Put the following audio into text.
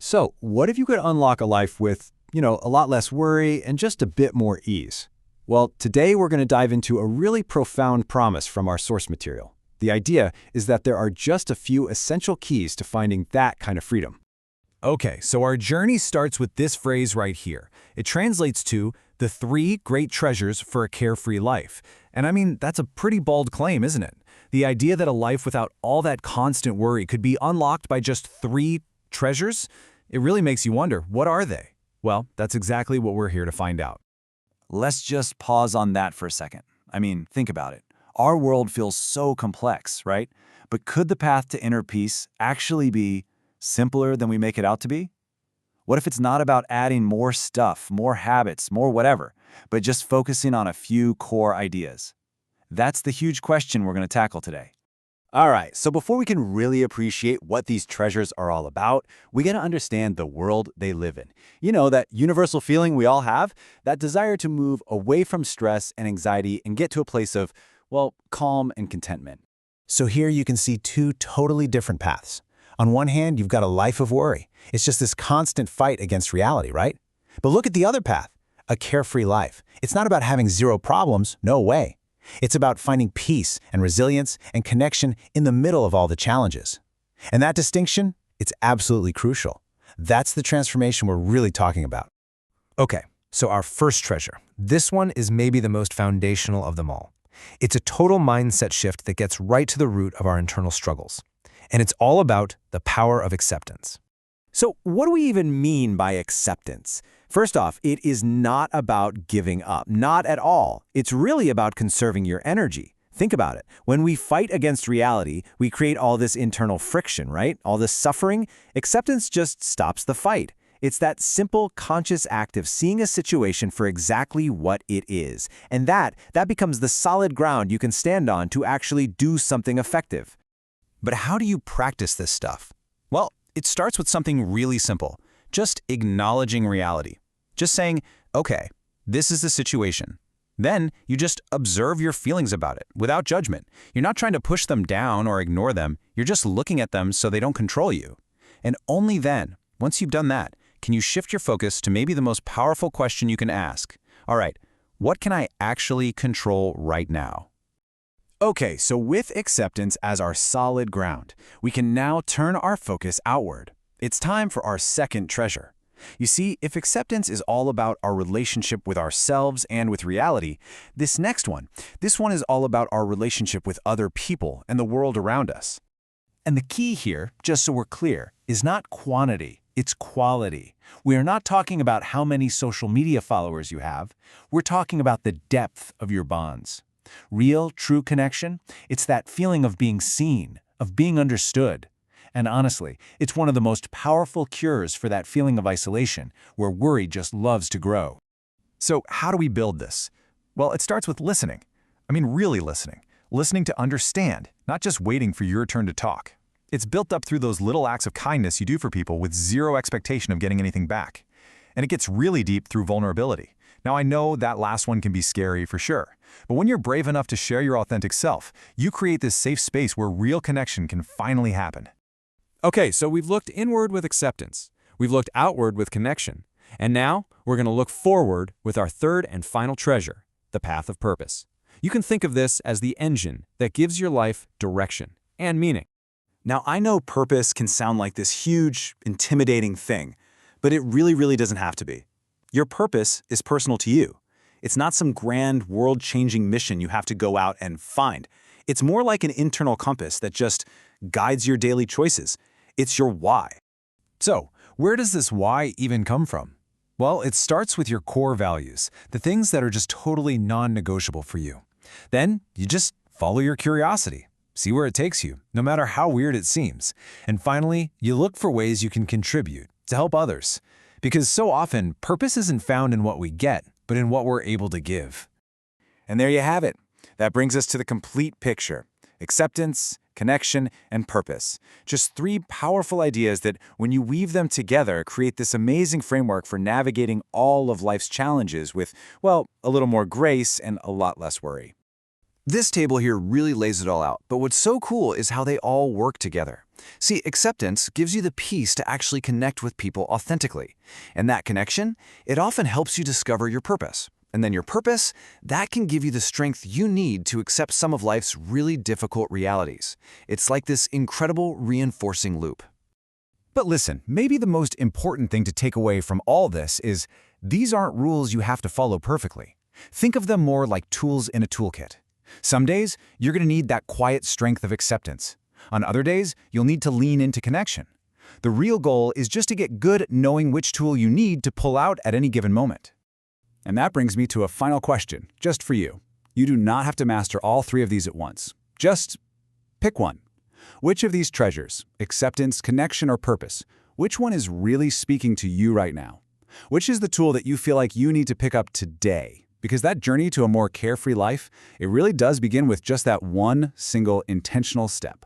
So, what if you could unlock a life with, a lot less worry and just a bit more ease? Well, today we're going to dive into a really profound promise from our source material. The idea is that there are just a few essential keys to finding that kind of freedom. Okay, so our journey starts with this phrase right here. It translates to the 3 great treasures for a carefree life. And I mean, that's a pretty bold claim, isn't it? The idea that a life without all that constant worry could be unlocked by just 3 treasures? It really makes you wonder, what are they? Well, that's exactly what we're here to find out. Let's just pause on that for a second. I mean, think about it. Our world feels so complex, right? But could the path to inner peace actually be simpler than we make it out to be? What if it's not about adding more stuff, more habits, more whatever, but just focusing on a few core ideas? That's the huge question we're going to tackle today. All right, so before we can really appreciate what these treasures are all about, we got to understand the world they live in. You know, that universal feeling we all have, that desire to move away from stress and anxiety and get to a place of, well, calm and contentment. So here you can see 2 totally different paths. On one hand, you've got a life of worry. It's just this constant fight against reality, right? But look at the other path, a carefree life. It's not about having 0 problems, no way. It's about finding peace and resilience and connection in the middle of all the challenges. And that distinction, it's absolutely crucial. That's the transformation we're really talking about. Okay, so our first treasure. This one is maybe the most foundational of them all. It's a total mindset shift that gets right to the root of our internal struggles. And it's all about the power of acceptance. So what do we even mean by acceptance? First off, it is not about giving up, not at all. It's really about conserving your energy. Think about it. When we fight against reality, we create all this internal friction, right? All this suffering. Acceptance just stops the fight. It's that simple, conscious act of seeing a situation for exactly what it is. And that becomes the solid ground you can stand on to actually do something effective. But how do you practice this stuff? Well, it starts with something really simple. Just acknowledging reality. Just saying, okay, this is the situation. Then you just observe your feelings about it without judgment. You're not trying to push them down or ignore them. You're just looking at them so they don't control you. And only then, once you've done that, can you shift your focus to maybe the most powerful question you can ask. All right, what can I actually control right now? Okay, so with acceptance as our solid ground, we can now turn our focus outward. It's time for our second treasure. You see, if acceptance is all about our relationship with ourselves and with reality, this one is all about our relationship with other people and the world around us. And the key here, just so we're clear, is not quantity, it's quality. We are not talking about how many social media followers you have. We're talking about the depth of your bonds. Real, true connection, it's that feeling of being seen, of being understood. And honestly, it's one of the most powerful cures for that feeling of isolation, where worry just loves to grow. So how do we build this? Well, it starts with listening. I mean, really listening. Listening to understand, not just waiting for your turn to talk. It's built up through those little acts of kindness you do for people with 0 expectation of getting anything back. And it gets really deep through vulnerability. Now, I know that last one can be scary for sure, but when you're brave enough to share your authentic self, you create this safe space where real connection can finally happen. Okay, so we've looked inward with acceptance. We've looked outward with connection. And now we're going to look forward with our third and final treasure, the path of purpose. You can think of this as the engine that gives your life direction and meaning. Now, I know purpose can sound like this huge, intimidating thing, but it really doesn't have to be. Your purpose is personal to you. It's not some grand, world-changing mission you have to go out and find. It's more like an internal compass that just guides your daily choices. It's your why. So, where does this why even come from? Well, it starts with your core values, the things that are just totally non-negotiable for you. Then, you just follow your curiosity. See where it takes you, no matter how weird it seems. And finally, you look for ways you can contribute to help others. Because so often, purpose isn't found in what we get, but in what we're able to give. And there you have it. That brings us to the complete picture. Acceptance, connection, and purpose. Just 3 powerful ideas that, when you weave them together, create this amazing framework for navigating all of life's challenges with, well, a little more grace and a lot less worry. This table here really lays it all out, but what's so cool is how they all work together. See, acceptance gives you the peace to actually connect with people authentically. And that connection, it often helps you discover your purpose. And then your purpose, that can give you the strength you need to accept some of life's really difficult realities. It's like this incredible reinforcing loop. But listen, maybe the most important thing to take away from all this is these aren't rules you have to follow perfectly. Think of them more like tools in a toolkit. Some days, you're going to need that quiet strength of acceptance. On other days, you'll need to lean into connection. The real goal is just to get good at knowing which tool you need to pull out at any given moment. And that brings me to a final question, just for you. You do not have to master all three of these at once. Just pick one. Which of these treasures, acceptance, connection, or purpose, which one is really speaking to you right now? Which is the tool that you feel like you need to pick up today? Because that journey to a more carefree life, it really does begin with just that one single intentional step.